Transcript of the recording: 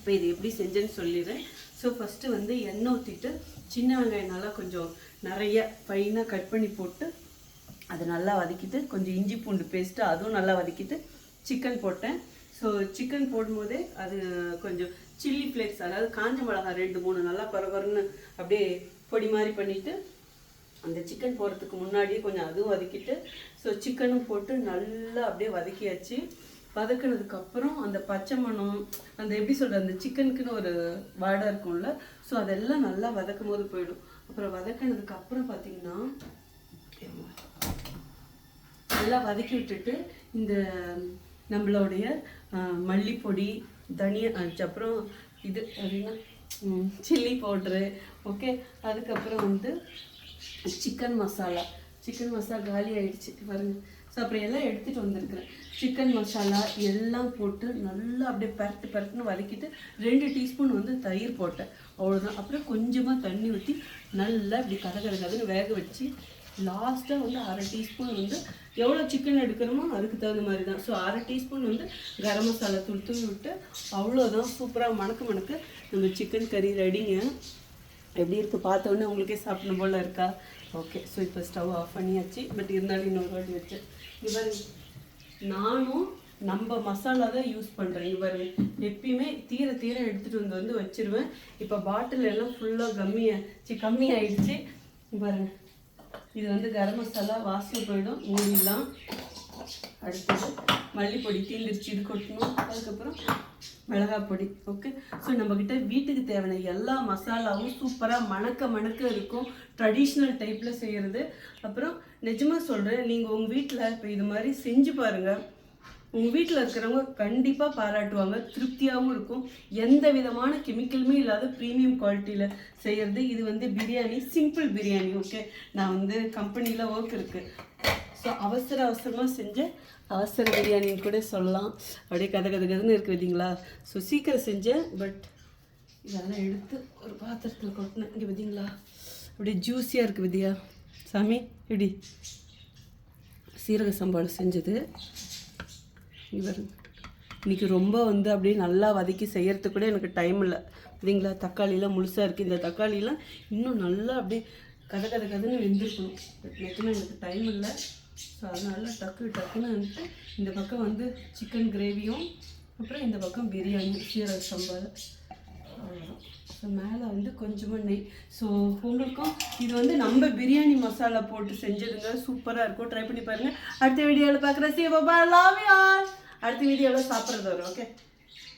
இப்போ இது எப்படி செஞ்சேன்னு சொல்லிடுறேன். ஸோ ஃபஸ்ட்டு வந்து எண்ணெய் ஊற்றிட்டு சின்ன வெங்காயம் நல்லா கொஞ்சம் நிறைய ஃபைனாக கட் பண்ணி போட்டு அதை நல்லா வதக்கிட்டு கொஞ்சம் இஞ்சி பூண்டு பேஸ்ட்டு அதுவும் நல்லா வதக்கிட்டு சிக்கன் போட்டேன். ஸோ சிக்கன் போடும்போதே அது கொஞ்சம் சில்லி ஃப்ளேக்ஸ், அதாவது காஞ்ச மிளகா 2-3 நல்லா பரபரன்னு அப்படியே பொடி மாதிரி பண்ணிவிட்டு அந்த சிக்கன் போடுறதுக்கு முன்னாடியே கொஞ்சம் அதுவும் வதக்கிட்டு ஸோ சிக்கனும் போட்டு நல்லா அப்படியே வதக்கியாச்சு. வதக்கினதுக்கப்புறம் அந்த பச்சை மணம் அந்த எப்படி சொல்கிறது அந்த சிக்கனுக்குன்னு ஒரு வாடை இருக்கும்ல, ஸோ அதெல்லாம் நல்லா வதக்கும் போது போயிடும். அப்புறம் வதக்கினதுக்கப்புறம் பார்த்திங்கன்னா நல்லா வதக்கி விட்டுட்டு இந்த நம்மளுடைய மல்லிப்பொடி, தனியா, அப்புறம் இது அப்படின்னா சில்லி பவுட்ரு, ஓகே. அதுக்கப்புறம் வந்து சிக்கன் மசாலா காலி ஆகிடுச்சு பாருங்கள். ஸோ அப்புறம் எல்லாம் எடுத்துகிட்டு வந்திருக்கிறேன். சிக்கன் மசாலா எல்லாம் போட்டு நல்லா அப்படியே பரட்டுன்னு வதக்கிட்டு 2 டீஸ்பூன் வந்து தயிர் போட்டேன், அவ்வளோதான். அப்புறம் கொஞ்சமாக தண்ணி ஊற்றி நல்லா இப்படி கதன்னு வேக வச்சு லாஸ்ட்டாக வந்து 1/2 டீஸ்பூன் வந்து எவ்வளோ சிக்கன் எடுக்கிறோமோ அதுக்கு தகுந்த மாதிரி தான். ஸோ 1/2 டீஸ்பூன் வந்து கரம் மசாலா தூவி விட்டு அவ்வளோதான். சூப்பராக மணக்க நம்ம சிக்கன் கறி ரெடிங்க. எப்படி இருக்குது பார்த்தோன்னே உங்களுக்கே சாப்பிடணும் போல் இருக்கா? ஓகே. ஸோ இப்போ ஸ்டவ் ஆஃப் பண்ணியாச்சு. பட் இருந்தாலும் இன்னொரு வாட்டி வச்சேன். இவர் நானும் நம்ம மசாலா தான் யூஸ் பண்ணுறேன். இவர் எப்பயுமே தீர எடுத்துகிட்டு வந்து வச்சுருவேன். இப்போ பாட்டில் எல்லாம் ஃபுல்லாக கம்மியாயிடுச்சு பாருங்க. இது வந்து கரம் மசாலா வாசனை போயிடும், மூடிடலாம். அடுத்தது மல்லிப்பொடி தீந்துருச்சு, இது கொட்டணும். அதுக்கப்புறம் மிளகாய் பொடி, ஓகே. ஸோ நம்மக்கிட்ட வீட்டுக்கு தேவையான எல்லா மசாலாவும் சூப்பராக மணக்க இருக்கும், ட்ரெடிஷ்னல் டைப்பில் செய்கிறது. அப்புறம் நிஜமாக சொல்கிறேன், நீங்கள் உங்கள் வீட்டில் இப்போ இது மாதிரி செஞ்சு பாருங்கள். உங்கள் வீட்டில் இருக்கிறவங்க கண்டிப்பாக பாராட்டுவாங்க, திருப்தியாகவும் இருக்கும். எந்த விதமான கெமிக்கலுமே இல்லாத ப்ரீமியம் குவாலிட்டியில் செய்கிறது. இது வந்து பிரியாணி, சிம்பிள் பிரியாணி, ஓகே. நான் வந்து கம்பெனியில் ஒர்க் இருக்குது. ஸோ அவசரமாக செஞ்ச அவசர பிரியாணின்னு கூட சொல்லலாம். அப்படியே கதன்னு இருக்குது பார்த்தீங்களா? ஸோ சீக்கிரம் செஞ்சேன். பட் இதெல்லாம் எடுத்து ஒரு பாத்திரத்தில் கொட்டினேன். இங்கே பார்த்தீங்களா அப்படியே ஜூஸியாக இருக்குது விதியா சாமி. இப்படி சீரக சம்பாவில் செஞ்சது. இன்றைக்கி ரொம்ப வந்து அப்படியே நல்லா வதக்கி செய்கிறதுக்கு கூட எனக்கு டைம் இல்லை பார்த்தீங்களா. தக்காளிலாம் முழுசாக இருக்குது. இந்த தக்காளிலாம் இன்னும் நல்லா அப்படியே கதன்னு வெந்திருக்கணும். நிஜமாக எனக்கு டைம் இல்லை. ஸோ அதனால டக்குன்னு வந்துட்டு இந்த பக்கம் வந்து சிக்கன் கிரேவியும் அப்புறம் இந்த பக்கம் பிரியாணி சீரக சம்பால், அவ்வளோதான். ஸோ மேலே வந்து கொஞ்சமாக நெய். ஸோ உங்களுக்கும் இது வந்து நம்ம பிரியாணி மசாலா போட்டு செஞ்சதுங்க, சூப்பராக இருக்கும். ட்ரை பண்ணி பாருங்கள். அடுத்த வீடியோவில் பார்க்குறேன். See you, bye, love you all. அடுத்த வீடியோவில் சாப்பிட்றது வரும், ஓகே.